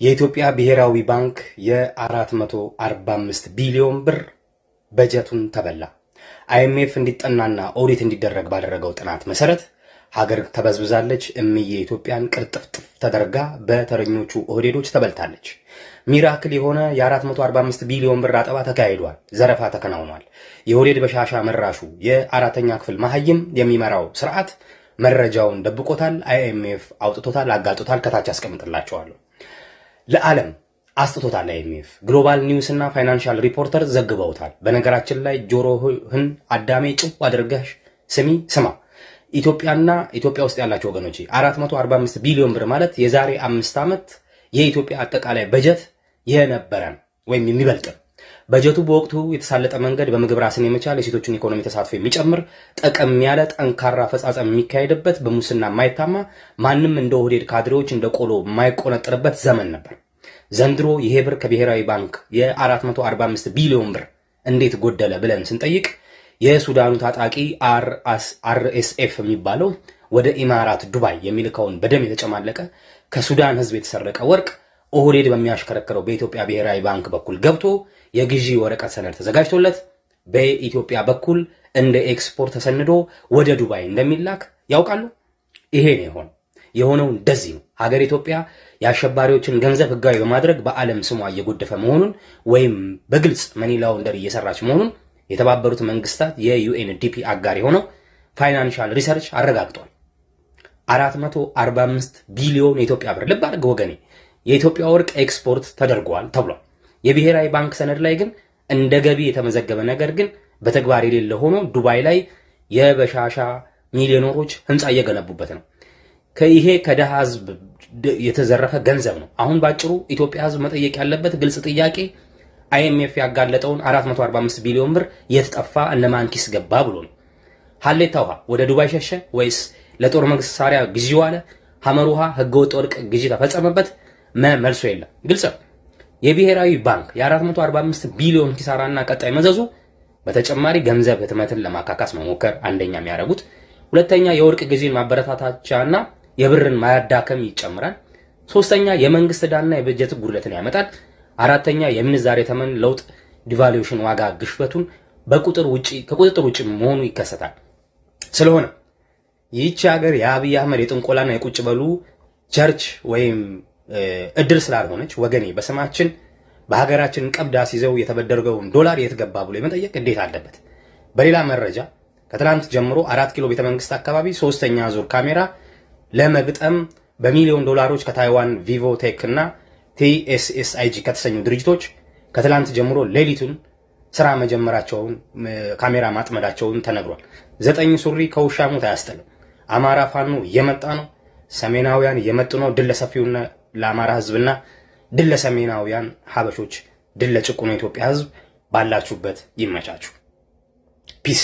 የኢትዮጵያ ብሔራዊ ባንክ የ445 ቢሊዮን ብር በጀቱን ተበላ። አይኤምኤፍ እንዲጠናና ኦዲት እንዲደረግ ባደረገው ጥናት መሰረት ሀገር ተበዝብዛለች፣ እምዬ ኢትዮጵያን ቅርጥፍጥፍ ተደርጋ በተረኞቹ ኦህዴዶች ተበልታለች። ሚራክል የሆነ የ445 ቢሊዮን ብር አጠባ ተካሂዷል። ዘረፋ ተከናውኗል። የኦህዴድ በሻሻ መራሹ የአራተኛ ክፍል መሐይም የሚመራው ስርዓት መረጃውን ደብቆታል። አይኤምኤፍ አውጥቶታል፣ አጋልጦታል። ከታች አስቀምጥላቸዋለሁ። ለዓለም አስጥቶታል። አይኤምኤፍ ግሎባል ኒውስ እና ፋይናንሻል ሪፖርተር ዘግበውታል። በነገራችን ላይ ጆሮህን አዳሜ ጭው አድርገሽ ስማ። ኢትዮጵያና ኢትዮጵያ ውስጥ ያላችሁ ወገኖች 445 ቢሊዮን ብር ማለት የዛሬ 5 ዓመት የኢትዮጵያ አጠቃላይ በጀት የነበረ ወይም የሚበልጥ በጀቱ በወቅቱ የተሳለጠ መንገድ በምግብ ራስን የመቻል የሴቶችን ኢኮኖሚ ተሳትፎ የሚጨምር ጠቀም ያለ ጠንካራ አፈጻጸም የሚካሄድበት በሙስና የማይታማ ማንም እንደ ኦህዴድ ካድሬዎች እንደ ቆሎ የማይቆነጥርበት ዘመን ነበር። ዘንድሮ ይሄ ብር ከብሔራዊ ባንክ የ445 ቢሊዮን ብር እንዴት ጎደለ ብለን ስንጠይቅ የሱዳኑ ታጣቂ አርኤስኤፍ የሚባለው ወደ ኢማራት ዱባይ የሚልከውን በደም የተጨማለቀ ከሱዳን ህዝብ የተሰረቀ ወርቅ ኦህዴድ በሚያሽከረክረው በኢትዮጵያ ብሔራዊ ባንክ በኩል ገብቶ የግዢ ወረቀት ሰነድ ተዘጋጅቶለት በኢትዮጵያ በኩል እንደ ኤክስፖርት ተሰንዶ ወደ ዱባይ እንደሚላክ ያውቃሉ። ይሄ ነው የሆነው እንደዚህ ነው። ሀገር ኢትዮጵያ የአሸባሪዎችን ገንዘብ ህጋዊ በማድረግ በዓለም ስሟ እየጎደፈ መሆኑን ወይም በግልጽ መኒ ላውንደሪ እየሰራች መሆኑን የተባበሩት መንግስታት የዩኤንዲፒ አጋር የሆነው ፋይናንሻል ሪሰርች አረጋግጧል። 445 ቢሊዮን የኢትዮጵያ ብር ልብ አድርግ ወገኔ፣ የኢትዮጵያ ወርቅ ኤክስፖርት ተደርጓል ተብሏል። የብሔራዊ ባንክ ሰነድ ላይ ግን እንደ ገቢ የተመዘገበ ነገር ግን በተግባር የሌለ ሆኖ ዱባይ ላይ የበሻሻ ሚሊዮነሮች ህንፃ እየገነቡበት ነው። ይሄ ከደሃ ህዝብ የተዘረፈ ገንዘብ ነው። አሁን ባጭሩ ኢትዮጵያ ህዝብ መጠየቅ ያለበት ግልጽ ጥያቄ አይኤምኤፍ ያጋለጠውን 445 ቢሊዮን ብር የት ጠፋ፣ እነማን ኪስ ገባ ብሎ ነው። ሀሌታ ውሃ ወደ ዱባይ ሸሸ ወይስ ለጦር መሳሪያ ግዢ ዋለ? ሐመር ውሃ ህገወጥ ወርቅ ግዢ ተፈጸመበት? መልሶ የለም። ግልጽ ነው። የብሔራዊ ባንክ የ445 ቢሊዮን ኪሳራና ቀጣይ መዘዙ በተጨማሪ ገንዘብ ህትመትን ለማካካስ መሞከር አንደኛ የሚያደርጉት፣ ሁለተኛ የወርቅ ግዢን ማበረታታቻና የብርን ማያዳከም ይጨምራል፣ ሶስተኛ የመንግስት ዕዳና የበጀት ጉድለትን ያመጣል፣ አራተኛ የምንዛሬ ተመን ለውጥ ዲቫሉዌሽን ዋጋ ግሽበቱን ከቁጥጥር ውጪ መሆኑ ይከሰታል። ስለሆነ ይህች ሀገር የአብይ አህመድ የጥንቆላና የቁጭ በሉ ቸርች ወይም እድር ስላልሆነች ወገኔ በስማችን በሀገራችን ቀብድ አስይዘው የተበደረገውን ዶላር የት ገባ ብሎ የመጠየቅ ግዴታ አለበት። በሌላ መረጃ ከትላንት ጀምሮ 4 ኪሎ ቤተመንግስት አካባቢ 3ኛ ዙር ካሜራ ለመግጠም በሚሊዮን ዶላሮች ከታይዋን ቪቮቴክ እና ቲኤስኤስአይጂ ከተሰኙ ድርጅቶች ከትላንት ጀምሮ ሌሊቱን ስራ መጀመራቸውን ካሜራ ማጥመዳቸውን ተነግሯል። 9 ሱሪ ከውሻ ሞት አያስጥልም። አማራ ፋኖ እየመጣ ነው። ሰሜናውያን እየመጡ ነው። ድል ለሰፊውና ለአማራ ህዝብና ድል ለሰሜናውያን ሀበሾች፣ ድል ለጭቁኑ የኢትዮጵያ ህዝብ። ባላችሁበት ይመቻችሁ። ፒስ